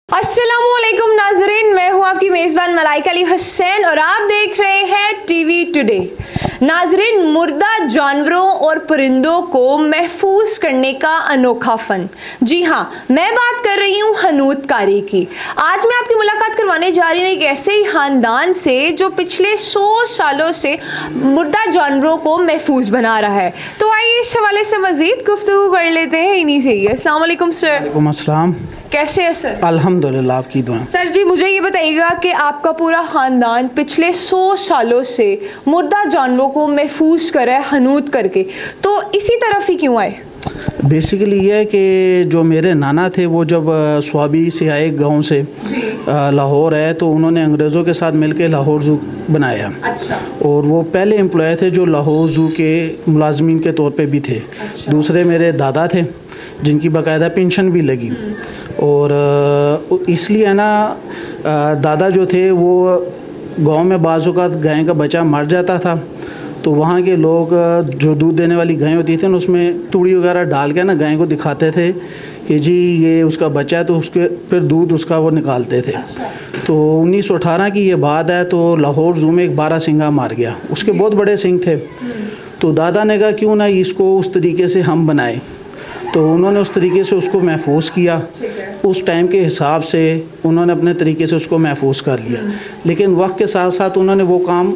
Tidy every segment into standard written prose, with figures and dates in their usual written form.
अस्सलामुअलैकुम नाजरीन, मैं हूँ आपकी मेज़बान मलाइका अली हुसैन और आप देख रहे हैं टीवी टुडे। नाजरीन, मुर्दा जानवरों और परिंदों को महफूज करने का अनोखा फ़न। जी हाँ, मैं बात कर रही हूँ हनूतकारी की। आज मैं आपकी मुलाकात करवाने जा रही हूँ एक ऐसे ही ख़ानदान से जो पिछले 100 सालों से मुर्दा जानवरों को महफूज बना रहा है। तो आइए इस हवाले से मज़ीद गुफ्तगू कर लेते हैं इन्हीं से ही। अस्सलाम वालेकुम सर। वालेकुम अस्सलाम। कैसे है सर? अल्हम्दुलिल्लाह, आपकी दुआ। सर जी, मुझे ये बताइएगा कि आपका पूरा ख़ानदान पिछले 100 सालों से मुर्दा जानवरों को महफूज कर रहा है हनूत करके, तो इसी तरफ ही क्यों आए? बेसिकली ये है कि जो मेरे नाना थे वो जब स्वाबी से आए गांव से लाहौर है, तो उन्होंने अंग्रेज़ों के साथ मिलकर लाहौर ज़ू बनाया। अच्छा। और वो पहले एम्प्लॉय थे जो लाहौर ज़ू के मुलाजमीन के तौर पे भी थे। अच्छा। दूसरे मेरे दादा थे जिनकी बाकायदा पेंशन भी लगी। और इसलिए है ना, दादा जो थे वो गांव में बाज़ औक़ात गाय का बच्चा मर जाता था तो वहाँ के लोग जो दूध देने वाली गाय होती थी ना, उसमें तूड़ी वगैरह डाल के ना गाय को दिखाते थे कि जी ये उसका बच्चा है, तो उसके फिर दूध उसका वो निकालते थे। तो 1918 की ये बात है, तो लाहौर ज़ू में एक 12 सिंगा मार गया। उसके बहुत बड़े सिंग थे। तो दादा ने कहा क्यों ना इसको उस तरीके से हम बनाए, तो उन्होंने उस तरीके से उसको महफूज किया। उस टाइम के हिसाब से उन्होंने अपने तरीके से उसको महफूज कर लिया। लेकिन वक्त के साथ साथ उन्होंने वो काम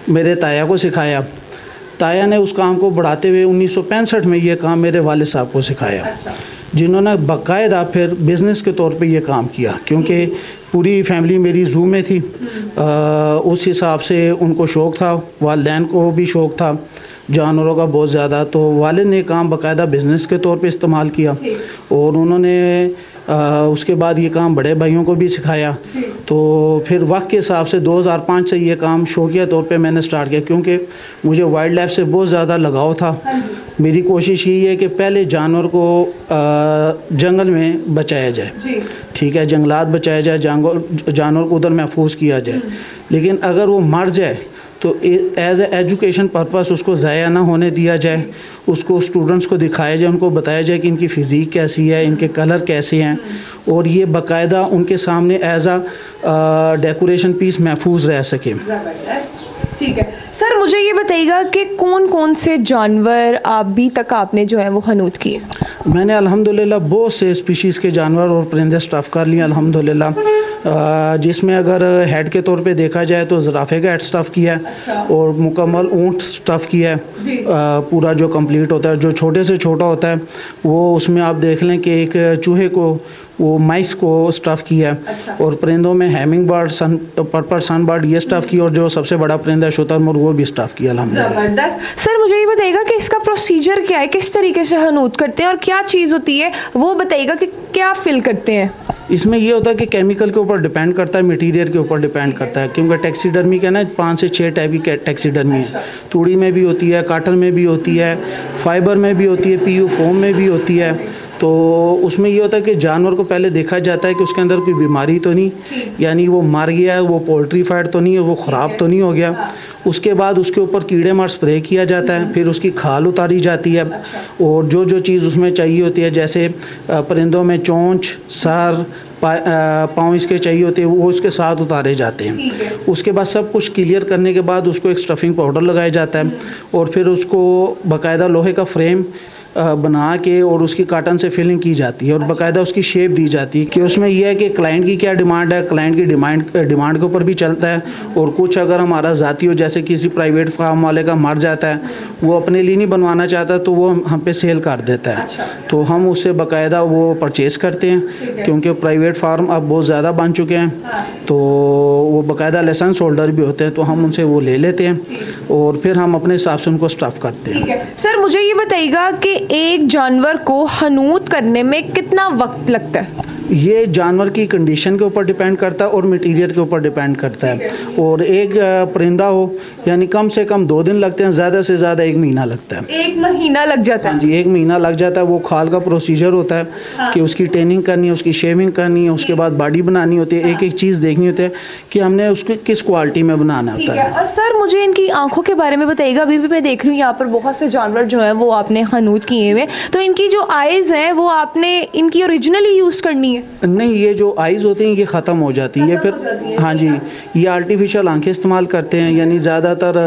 मेरे ताया को सिखाया। ताया ने उस काम को बढ़ाते हुए 1965 में ये काम मेरे वालिद साहब को सिखाया। जिन्होंने बाकायदा फिर बिज़नेस के तौर पे ये काम किया, क्योंकि पूरी फैमिली मेरी ज़ू में थी। उस हिसाब से उनको शौक़ था, वालिदैन को भी शौक़ था जानवरों का बहुत ज़्यादा। तो वालिद ने काम बाकायदा बिज़नेस के तौर पे इस्तेमाल किया और उन्होंने उसके बाद ये काम बड़े भाइयों को भी सिखाया। तो फिर वक्त के हिसाब से 2005 से ये काम शौकिया तौर पे मैंने स्टार्ट किया, क्योंकि मुझे वाइल्ड लाइफ से बहुत ज़्यादा लगाव था। मेरी कोशिश यही है कि पहले जानवर को जंगल में बचाया जाए, ठीक है, जंगलात बचाया जाए, जानवर को उधर महफूज किया जाए। लेकिन अगर वो मर जाए तो एज ए एजुकेशन पर्पस उसको ज़ाया ना होने दिया जाए, उसको स्टूडेंट्स को दिखाया जाए, उनको बताया जाए कि इनकी फ़िज़ीक कैसी है, इनके कलर कैसे हैं, और ये बाकायदा उनके सामने एज आ डेकोरेशन पीस महफूज रह सके। ठीक है सर, मुझे ये बताइएगा कि कौन कौन से जानवर अभी तक आपने जो है वो हनूत किए? मैंने अल्हम्दुलिल्लाह बहुत से स्पीशीज़ के जानवर और परिंदे स्टफ़ कर लिए अल्हम्दुलिल्लाह। जिसमें अगर हेड के तौर पे देखा जाए तो ज़राफ़े का हेड स्टफ़ किया है। अच्छा। और मुकम्मल ऊँट स्टफ़ किया है। पूरा जो कंप्लीट होता है, जो छोटे से छोटा होता है वो उसमें आप देख लें कि एक चूहे को, वो माइस को स्टफ़ किया है। अच्छा। और परिंदों में हैमिंग बर्ड, पर्पल सन बर्ड ये स्टफ़ किया, और जो सबसे बड़ा परिंदा शुतुरमुर्ग वो भी स्टफ़ किया अल्हम्दुलिल्लाह। सर मुझे ये बताइएगा कि इसका प्रोसीजर क्या है, किस तरीके से हनूत करते हैं और क्या चीज़ होती है वो बताइएगा कि क्या फिल करते हैं? इसमें ये होता है कि केमिकल के ऊपर डिपेंड करता है, मटीरियल के ऊपर डिपेंड करता है, क्योंकि टैक्सीडर्मी का ना 5 से 6 टाइप की टैक्सीडर्मी है। तूड़ी में भी होती है, काटन में भी होती है, फाइबर में भी होती है, पीयू फोम में भी होती है। तो उसमें ये होता है कि जानवर को पहले देखा जाता है कि उसके अंदर कोई बीमारी तो नहीं, यानी वो मर गया है, वो पोल्ट्रीफाइड तो नहीं है, वो ख़राब तो नहीं हो गया। उसके बाद उसके ऊपर कीड़े मार स्प्रे किया जाता है, फिर उसकी खाल उतारी जाती है। और जो जो चीज़ उसमें चाहिए होती है, जैसे परिंदों में चोंच, सर, पाँव इसके चाहिए होते हैं, वो उसके साथ उतारे जाते हैं। उसके बाद सब कुछ क्लियर करने के बाद उसको एक स्टफिंग पाउडर लगाया जाता है, और फिर उसको बाकायदा लोहे का फ्रेम बना के और उसकी काटन से फिलिंग की जाती है, और बाकायदा उसकी शेप दी जाती है कि उसमें यह है कि क्लाइंट की क्या डिमांड है, क्लाइंट की डिमांड के ऊपर भी चलता है। और कुछ अगर हमारा ज़ाती हो, जैसे किसी प्राइवेट फार्म वाले का मर जाता है, वो अपने लिए नहीं बनवाना चाहता, तो वो हम पे सेल कर देता है। अच्छा। तो हम उससे बाकायदा वो परचेज़ करते हैं, क्योंकि प्राइवेट फार्म अब बहुत ज़्यादा बन चुके हैं। हाँ। तो वो बाकायदा लाइसेंस होल्डर भी होते हैं, तो हम उनसे वो ले लेते हैं और फिर हम अपने हिसाब से उनको स्टफ़ करते हैं। ठीक है सर, मुझे ये बताइएगा कि एक जानवर को हनूत करने में कितना वक्त लगता है? ये जानवर की कंडीशन के ऊपर डिपेंड करता है और मटीरियल के ऊपर डिपेंड करता है। और एक परिंदा हो यानी कम से कम 2 दिन लगते हैं, ज़्यादा से ज़्यादा 1 महीना लगता है। 1 महीना लग जाता है? जी, 1 महीना लग जाता है। वो खाल का प्रोसीजर होता है। हाँ। कि उसकी ट्रेनिंग करनी है, उसकी शेविंग करनी है, उसके बाद बॉडी बनानी होती है। हाँ। एक एक चीज़ देखनी होती है कि हमने उसको किस क्वालिटी में बनाना होता है। और सर मुझे इनकी आँखों के बारे में बताइएगा। अभी भी मैं देख रही हूँ यहाँ पर बहुत से जानवर जो है वो आपने हनूत किए हुए, तो इनकी जो आइज़ हैं वो आपने इनकी ओरिजिनली यूज़ करनी है? है? नहीं, ये जो आइज़ होती हैं ये ख़त्म हो जाती है फिर। हाँ जी, ये आर्टिफिशियल आंखें इस्तेमाल करते हैं, यानी ज़्यादातर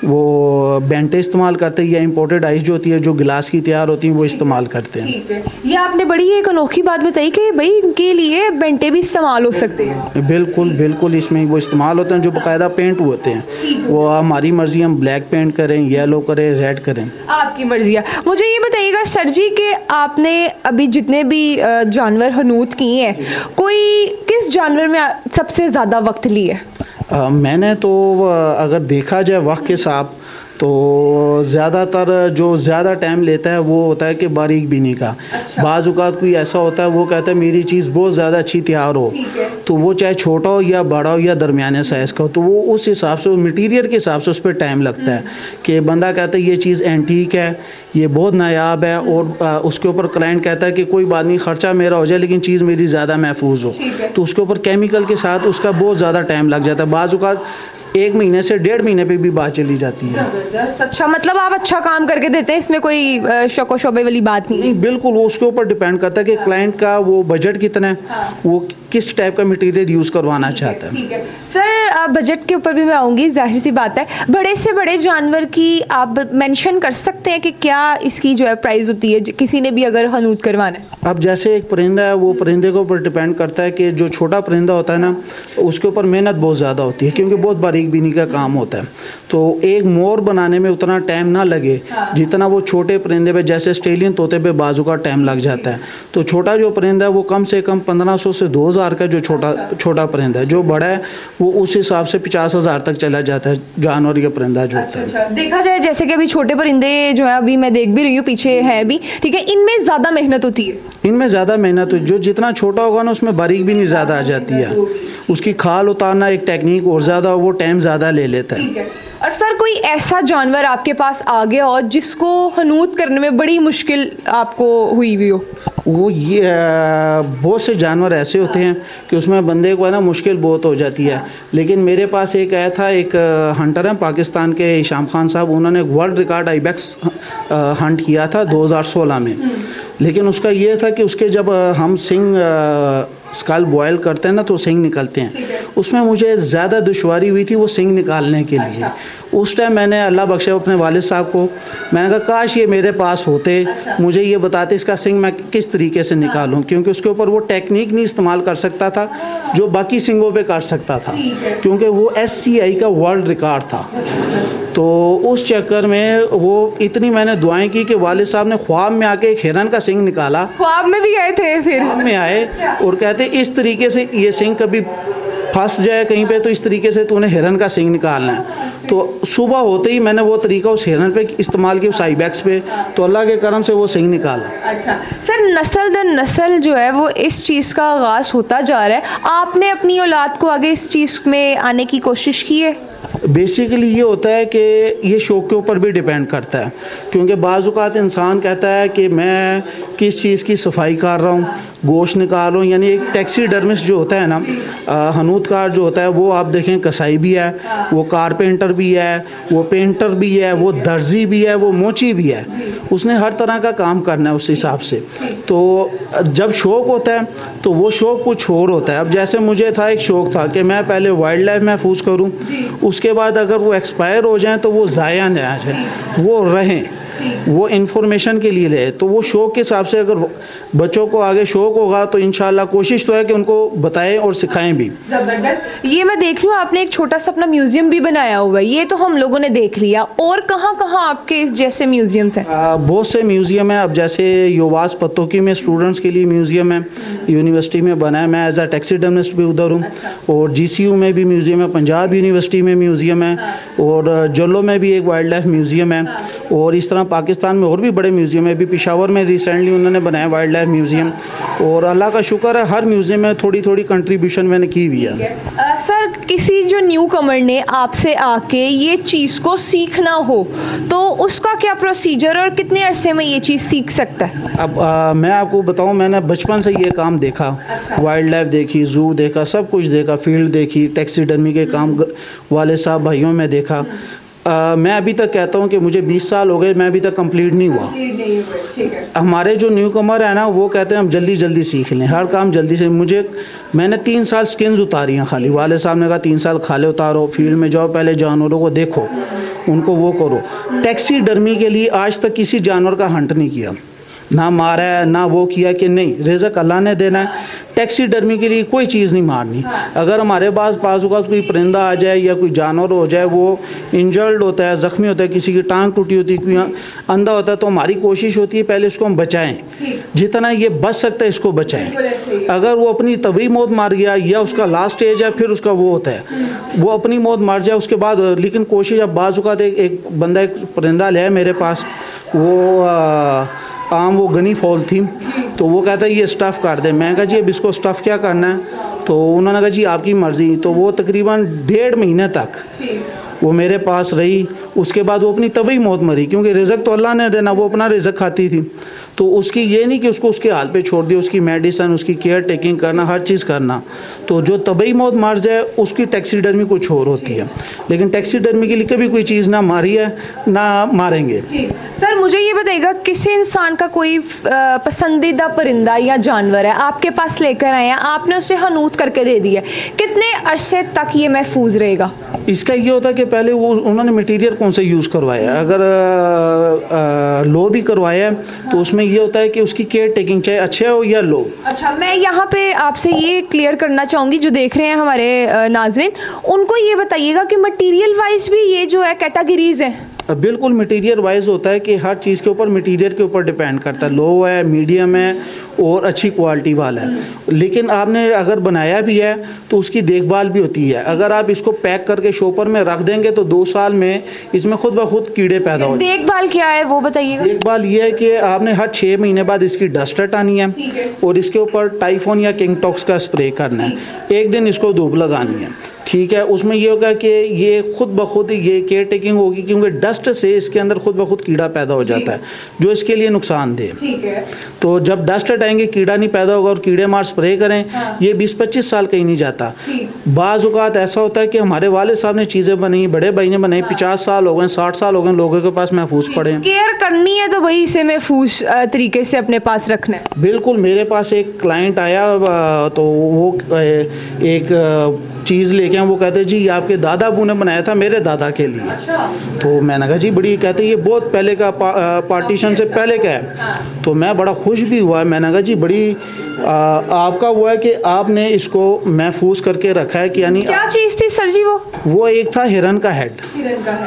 वो बेंटे इस्तेमाल करते हैं या इंपोर्टेड आइज़ जो होती है जो गिलास की तैयार होती हैं वो इस्तेमाल करते हैं। ठीक है, ये आपने बड़ी एक अनोखी बात बताई कि भाई इनके लिए बेंटे भी इस्तेमाल हो सकते हैं। बिल्कुल बिल्कुल, इसमें वो इस्तेमाल होते हैं जो बाकायदा पेंट होते हैं। वो हमारी मर्ज़ी, हम ब्लैक पेंट करें, येलो करें, रेड करें, आपकी मर्जी है। मुझे ये बताइएगा सर जी कि आपने अभी जितने भी जानवर हनूत किए हैं, कोई किस जानवर में सबसे ज़्यादा वक्त लिया? मैंने तो अगर देखा जाए वक्त के साथ तो ज़्यादातर जो ज़्यादा टाइम लेता है वो होता है कि बारीक बीनी का। अच्छा। बाज़ औक़ात कोई ऐसा होता है वो कहता है मेरी चीज़ बहुत ज़्यादा अच्छी तैयार हो, तो वो चाहे छोटा हो या बड़ा हो या दरमियाने साइज़ का हो, तो वो उस हिसाब से मटीरियल के हिसाब से उस पर टाइम लगता है कि बंदा कहता है ये चीज़ एंटीक है, ये बहुत नायाब है, और उसके ऊपर क्लाइंट कहता है कि कोई बात नहीं, ख़र्चा मेरा हो जाए लेकिन चीज़ मेरी ज़्यादा महफूज हो, तो उसके ऊपर केमिकल के साथ उसका बहुत ज़्यादा टाइम लग जाता है। बाज़ औक़ात 1 महीने से 1.5 महीने पे भी बात चली जाती है। अच्छा, मतलब आप अच्छा काम करके देते हैं, इसमें कोई शक व शोबे वाली बात नहीं? नहीं, बिल्कुल, वो उसके ऊपर डिपेंड करता है कि क्लाइंट का वो बजट कितना है, वो किस टाइप का मटेरियल यूज़ करवाना चाहता है। ठीक है सर, बजट के ऊपर भी मैं आऊँगी, जाहिर सी बात है। बड़े से बड़े जानवर की आप मेंशन कर सकते हैं कि क्या इसकी जो है प्राइस होती है, किसी ने भी अगर हनूत करवाना है? अब जैसे एक परिंदा है, वो परिंदे के ऊपर डिपेंड करता है कि जो छोटा परिंदा होता है ना, उसके ऊपर मेहनत बहुत ज़्यादा होती है क्योंकि बहुत बारीक बीनी का काम होता है, तो एक मोर बनाने में उतना टाइम ना लगे जितना वो छोटे परिंदे पे, जैसे ऑस्ट्रेलियन तोते पे बाजू का टाइम लग जाता है। तो छोटा जो परिंदा है वो कम से कम 1500 से 2000 का जो छोटा परिंदा है, जो बड़ा है वो उस हिसाब से 50,000 तक चला जाता है जानवर या परिंदा जो होता है। अच्छा, देखा जाए जैसे कि अभी छोटे परिंदे जो है, अभी मैं देख भी रही हूँ पीछे है भी, ठीक है, इनमें ज़्यादा मेहनत होती है? इनमें ज़्यादा मेहनत, जो जितना छोटा होगा ना उसमें बारीक भी नहीं ज़्यादा आ जाती है, उसकी खाल उतारना एक टेक्निक और ज़्यादा, वो टाइम ज़्यादा ले लेता है। और सर, कोई ऐसा जानवर आपके पास आ गया हो जिसको हनूत करने में बड़ी मुश्किल आपको हुई हुई हो? वो ये बहुत से जानवर ऐसे होते हैं कि उसमें बंदे को है ना मुश्किल बहुत हो जाती है, लेकिन मेरे पास एक आया था, एक हंटर है पाकिस्तान के, हिशाम खान साहब, उन्होंने वर्ल्ड रिकॉर्ड आइबेक्स हंट किया था 2016 में। लेकिन उसका ये था कि उसके जब हम सिंग स्कल बॉयल करते हैं ना तो सिंग निकलते हैं, उसमें मुझे ज़्यादा दुश्वारी हुई थी वो सिंग निकालने के लिए। उस टाइम मैंने अल्लाह बख्शे अपने वालिद साहब को, मैंने कहा काश ये मेरे पास होते, मुझे ये बताते इसका सिंग मैं किस तरीके से निकालूं, क्योंकि उसके ऊपर वो टेक्निक नहीं इस्तेमाल कर सकता था जो बाकी सिंगों पे कर सकता था, क्योंकि वो SCI का वर्ल्ड रिकॉर्ड था। तो उस चक्कर में वो इतनी मैंने दुआएं की कि वालिद साहब ने ख्वाब में आके एक हिरन का सिंग निकाला। ख्वाब में भी आए थे? फिर ख्वाब में आए और कहते इस तरीके से ये सिंग कभी फंस जाए कहीं पे तो इस तरीके से तूने हिरन का सिंग निकालना है। तो सुबह होते ही मैंने वो तरीका उस हिरन पे इस्तेमाल किया, उस आइबेक्स पे, तो अल्लाह के करम से वो सिंग निकाला। अच्छा सर, नस्ल दर नस्ल जो है वो इस चीज़ का आगाज़ होता जा रहा है, आपने अपनी औलाद को आगे इस चीज़ में आने की कोशिश की है? बेसिकली ये होता है कि ये शौक़ के ऊपर भी डिपेंड करता है, क्योंकि बाज़ औक़ात इंसान कहता है कि मैं किस चीज़ की सफाई कर रहा हूँ, गोश्त निकाल रहा हूँ, यानी एक टैक्सीडर्मिस्ट जो होता है ना, हनूतकार जो होता है, वो आप देखें कसाई भी है, वो कारपेंटर भी है, वो पेंटर भी है, वो दर्जी भी है, वो मोची भी है, उसने हर तरह का काम करना है उस हिसाब से। तो जब शौक़ होता है तो वो शौक़ कुछ और होता है। अब जैसे मुझे था, एक शौक़ था कि मैं पहले वाइल्ड लाइफ महफूज करूँ, उसके बाद अगर वो एक्सपायर हो जाएं तो वो ज़ाया ना आ जाए, वो रहें, वो इन्फॉर्मेशन के लिए ले। तो वो शौक़ के हिसाब से अगर बच्चों को आगे शौक़ होगा तो इंशाल्लाह कोशिश तो है कि उनको बताएं और सिखाएं भी। ज़बरदस्त। ये मैं देख लूँ आपने एक छोटा सा अपना म्यूज़ियम भी बनाया हुआ है, ये तो हम लोगों ने देख लिया, और कहाँ कहाँ आपके इस जैसे म्यूज़ियम्स हैं? बहुत से म्यूज़ियम है। अब जैसे योवास पत्तोकी में स्टूडेंट्स के लिए म्यूज़ियम है, यूनिवर्सिटी में बना है, मैं एज अ टैक्सीडर्मिस्ट भी उधर हूँ। और GCU में भी म्यूज़ियम है, पंजाब यूनिवर्सिटी में म्यूज़ियम है, और जल्लो में भी एक वाइल्ड लाइफ म्यूज़ियम है, और इस तरह पाकिस्तान में और भी बड़े म्यूज़ियम है। अभी पेशावर में रिसेंटली उन्होंने बनाया वाइल्ड लाइफ म्यूज़ियम, और अल्लाह का शुक्र है हर म्यूज़ियम में थोड़ी थोड़ी कंट्रीब्यूशन मैंने की हुई है। सर, किसी जो न्यू कमर ने आपसे आके ये चीज़ को सीखना हो तो उसका क्या प्रोसीजर और कितने अरसे में ये चीज़ सीख सकता है? अब मैं आपको बताऊं, मैंने बचपन से ये काम देखा, वाइल्ड लाइफ देखी, ज़ू देखा, सब कुछ देखा, फील्ड देखी, टैक्सीडर्मी के काम वाले साहब भाइयों में देखा। मैं अभी तक कहता हूँ कि मुझे 20 साल हो गए, मैं अभी तक कंप्लीट नहीं हुआ। ठीक है। हमारे जो न्यू कमर है ना, वो कहते हैं हम जल्दी जल्दी सीख लें, हर काम जल्दी से। मैंने 3 साल स्किन्स उतारी हैं खाली। वाले साहब ने कहा 3 साल खाले उतारो, फील्ड में जाओ, पहले जानवरों को देखो, उनको वो करो। टैक्सीडर्मी के लिए आज तक किसी जानवर का हंट नहीं किया, ना मारा है, ना वो किया कि नहीं, रिज़्क अल्लाह ने देना है। टैक्सीडर्मी के लिए कोई चीज़ नहीं मारनी। अगर हमारे पास कोई परिंदा आ जाए या कोई जानवर हो जाए, वो इंजर्ड होता है, ज़ख्मी होता है, किसी की टांग टूटी होती है, कोई अंधा होता है, तो हमारी कोशिश होती है पहले इसको हम बचाएं, जितना ये बच सकता है इसको बचाएं। अगर वो अपनी तभी मौत मार गया या उसका लास्ट स्टेज है, फिर उसका वो होता है, वो अपनी मौत मार जाए उसके बाद। लेकिन कोशिश, अब बाज़ एक बंदा एक परिंदा ले मेरे पास, वो वो गनी फॉल थी, तो वो कहता है ये स्टफ़ कर दे। मैं कहा जी अब इसको स्टफ़ क्या करना है, तो उन्होंने कहा जी आपकी मर्ज़ी। तो वो तकरीबन 1.5 महीने तक वो मेरे पास रही। उसके बाद वो अपनी तभी मौत मरी, क्योंकि रिज़्क तो अल्लाह ने देना, वो अपना रिज़्क खाती थी। तो उसकी ये नहीं कि उसको उसके हाल पे छोड़ दिया, उसकी मेडिसिन, उसकी केयर टेकिंग करना, हर चीज़ करना। तो जो तभी मौत मार जाए उसकी टैक्सीडर्मी कुछ और होती है, लेकिन टैक्सीडर्मी के लिए कभी कोई चीज़ ना मारी है ना मारेंगे। सर मुझे ये बताइएगा, किसी इंसान का कोई पसंदीदा परिंदा या जानवर है, आपके पास लेकर आए हैं, आपने उसे हनूत करके दे दिया, कितने अरसे तक ये महफूज रहेगा? इसका ये होता है कि पहले वो उन्होंने मटेरियल कौन सा यूज़ करवाया है। अगर लो भी करवाया है तो उसमें ये होता है कि उसकी केयर टेकिंग चाहे अच्छे हो या लो। अच्छा, मैं यहाँ पे आपसे ये क्लियर करना चाहूँगी, जो देख रहे हैं हमारे नाज़रीन, उनको ये बताइएगा कि मटेरियल वाइज भी ये जो है कैटेगरीज हैं? बिल्कुल मटेरियल वाइज होता है कि हर चीज़ के ऊपर मटेरियल के ऊपर डिपेंड करता है, लो है, मीडियम है और अच्छी क्वालिटी वाला है। लेकिन आपने अगर बनाया भी है तो उसकी देखभाल भी होती है। अगर आप इसको पैक करके शॉपर में रख देंगे तो 2 साल में इसमें खुद ब खुद कीड़े पैदा हो। देखभाल क्या है वो बताइएगा? देखभाल ये है कि आपने हर 6 महीने बाद इसकी डस्ट हटानी है और इसके ऊपर टाइफोन या किंगटॉक्स का स्प्रे करना है। एक दिन इसको धूप लगानी है, ठीक है। उसमें ये होगा कि ये खुद ब खुद ये केयर टेकिंग होगी, क्योंकि डस्ट से इसके अंदर खुद ब खुद कीड़ा पैदा हो जाता है जो इसके लिए नुकसानदेह। ठीक है। तो जब डस्ट हटाएंगे कीड़ा नहीं पैदा होगा और कीड़े मार स्प्रे करें, ये 20-25 साल कहीं नहीं जाता। बाज़ औक़ात ऐसा होता है कि हमारे वाले साहब ने चीज़ें बनाई, बड़े भाई ने बनाई, 50 साल हो गए, 60 साल हो गए, लोगों के पास महफूज पड़े हैं। केयर करनी है तो भाई इसे महफूज तरीके से अपने पास रखना है। बिल्कुल। मेरे पास एक क्लाइंट आया तो वो एक चीज़ लेके आए, वो कहते जी आपके दादा अबू ने बनाया था मेरे दादा के लिए। अच्छा। तो मैंने कहा जी बड़ी, कहते ये बहुत पहले का पार्टीशन से पहले का है। तो मैं बड़ा खुश भी हुआ। मैंने कहा जी बड़ी आपका हुआ है कि आपने इसको महफूज करके रखा है कि यानी क्या चीज़ थी सर जी? वो एक था हिरन का हेड,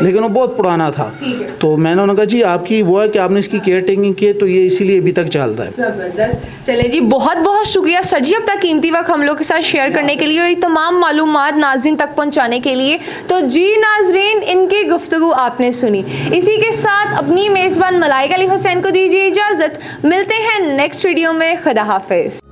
लेकिन वो बहुत पुराना था। तो मैंने उन्होंने कहा जी आपकी वो है कि आपने इसकी केयर टेकिंग की है, तो ये इसीलिए अभी तक चल रहा है। जबरदस्त। चले जी, बहुत बहुत शुक्रिया सर जी अपना कीमती वक्त हम लोग के साथ शेयर करने के लिए और ये तमाम मालूमात नाज़रीन तक पहुंचाने के लिए। तो जी नाज़रीन, इनकी गुफ्तगू आपने सुनी। इसी के साथ अपनी मेज़बान मलाइका अली हुसैन को दीजिए इजाज़त। मिलते हैं नेक्स्ट वीडियो में। खुदा हाफिज़।